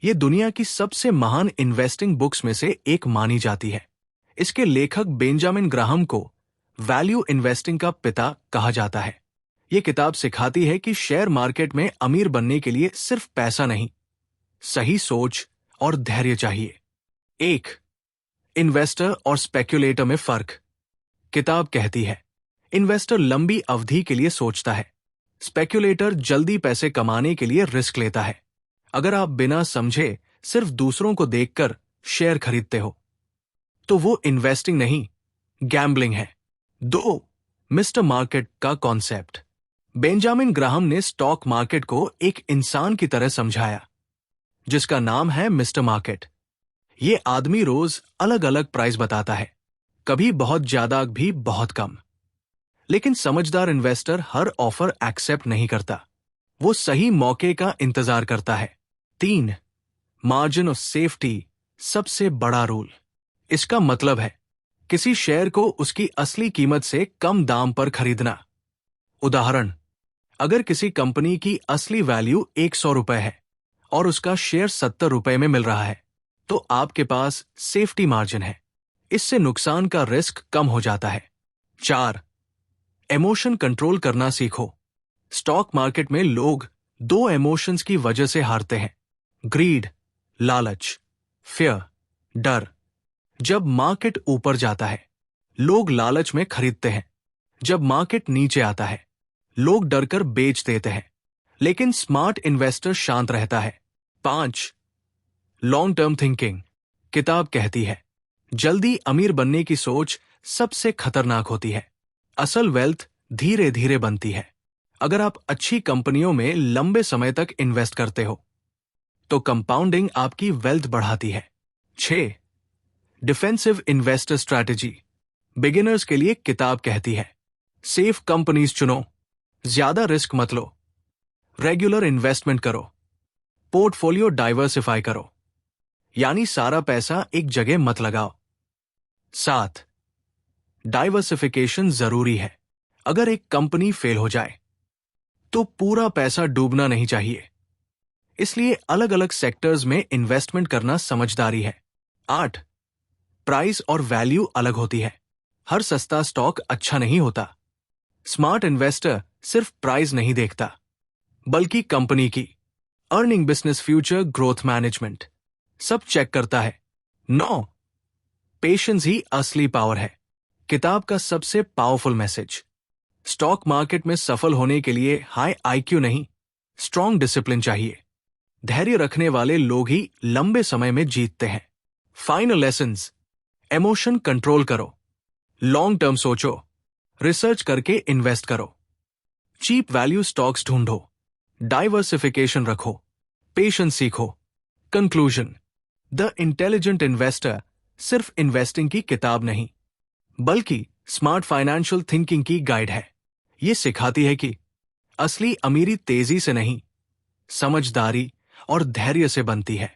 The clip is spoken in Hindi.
ये दुनिया की सबसे महान इन्वेस्टिंग बुक्स में से एक मानी जाती है। इसके लेखक बेंजामिन ग्राहम को वैल्यू इन्वेस्टिंग का पिता कहा जाता है। ये किताब सिखाती है कि शेयर मार्केट में अमीर बनने के लिए सिर्फ पैसा नहीं, सही सोच और धैर्य चाहिए। 1. इन्वेस्टर और स्पेक्युलेटर में फर्क। किताब कहती है, इन्वेस्टर लंबी अवधि के लिए सोचता है, स्पेक्युलेटर जल्दी पैसे कमाने के लिए रिस्क लेता है। अगर आप बिना समझे सिर्फ दूसरों को देखकर शेयर खरीदते हो तो वो इन्वेस्टिंग नहीं, गैम्बलिंग है। 2. मिस्टर मार्केट का कॉन्सेप्ट। बेंजामिन ग्राहम ने स्टॉक मार्केट को एक इंसान की तरह समझाया जिसका नाम है मिस्टर मार्केट। ये आदमी रोज अलग अलग प्राइस बताता है, कभी बहुत ज्यादा भी बहुत कम। लेकिन समझदार इन्वेस्टर हर ऑफर एक्सेप्ट नहीं करता, वो सही मौके का इंतजार करता है। 3. मार्जिन ऑफ सेफ्टी सबसे बड़ा रूल। इसका मतलब है किसी शेयर को उसकी असली कीमत से कम दाम पर खरीदना। उदाहरण, अगर किसी कंपनी की असली वैल्यू 100 रुपए है और उसका शेयर 70 रुपए में मिल रहा है तो आपके पास सेफ्टी मार्जिन है, इससे नुकसान का रिस्क कम हो जाता है। 4. इमोशन कंट्रोल करना सीखो। स्टॉक मार्केट में लोग 2 इमोशंस की वजह से हारते हैं, ग्रीड लालच, फियर डर। जब मार्केट ऊपर जाता है लोग लालच में खरीदते हैं, जब मार्केट नीचे आता है लोग डरकर बेच देते हैं, लेकिन स्मार्ट इन्वेस्टर शांत रहता है। 5. Long term thinking. किताब कहती है, जल्दी अमीर बनने की सोच सबसे खतरनाक होती है। असल वेल्थ धीरे धीरे बनती है। अगर आप अच्छी कंपनियों में लंबे समय तक इन्वेस्ट करते हो तो कंपाउंडिंग आपकी वेल्थ बढ़ाती है। 6. Defensive investor strategy. बिगिनर्स के लिए किताब कहती है, सेफ कंपनीज चुनो, ज्यादा रिस्क मत लो, रेगुलर इन्वेस्टमेंट करो, पोर्टफोलियो डाइवर्सिफाई करो, यानी सारा पैसा एक जगह मत लगाओ। 7. डाइवर्सिफिकेशन जरूरी है। अगर एक कंपनी फेल हो जाए तो पूरा पैसा डूबना नहीं चाहिए, इसलिए अलग अलग सेक्टर्स में इन्वेस्टमेंट करना समझदारी है। 8. प्राइस और वैल्यू अलग होती है। हर सस्ता स्टॉक अच्छा नहीं होता। स्मार्ट इन्वेस्टर सिर्फ प्राइस नहीं देखता बल्कि कंपनी की earning, business, future, growth management सब चेक करता है। 9. पेशेंस ही असली पावर है। किताब का सबसे पावरफुल मैसेज, स्टॉक मार्केट में सफल होने के लिए हाई आईक्यू नहीं, स्ट्रॉन्ग डिसिप्लिन चाहिए। धैर्य रखने वाले लोग ही लंबे समय में जीतते हैं। फाइनल लेसन्स, इमोशन कंट्रोल करो, लॉन्ग टर्म सोचो, रिसर्च करके इन्वेस्ट करो, चीप वैल्यू स्टॉक्स ढूंढो, डाइवर्सिफिकेशन रखो, पेशेंस सीखो। कंक्लूजन, द इंटेलिजेंट इन्वेस्टर सिर्फ इन्वेस्टिंग की किताब नहीं बल्कि स्मार्ट फाइनेंशियल थिंकिंग की गाइड है। ये सिखाती है कि असली अमीरी तेजी से नहीं, समझदारी और धैर्य से बनती है।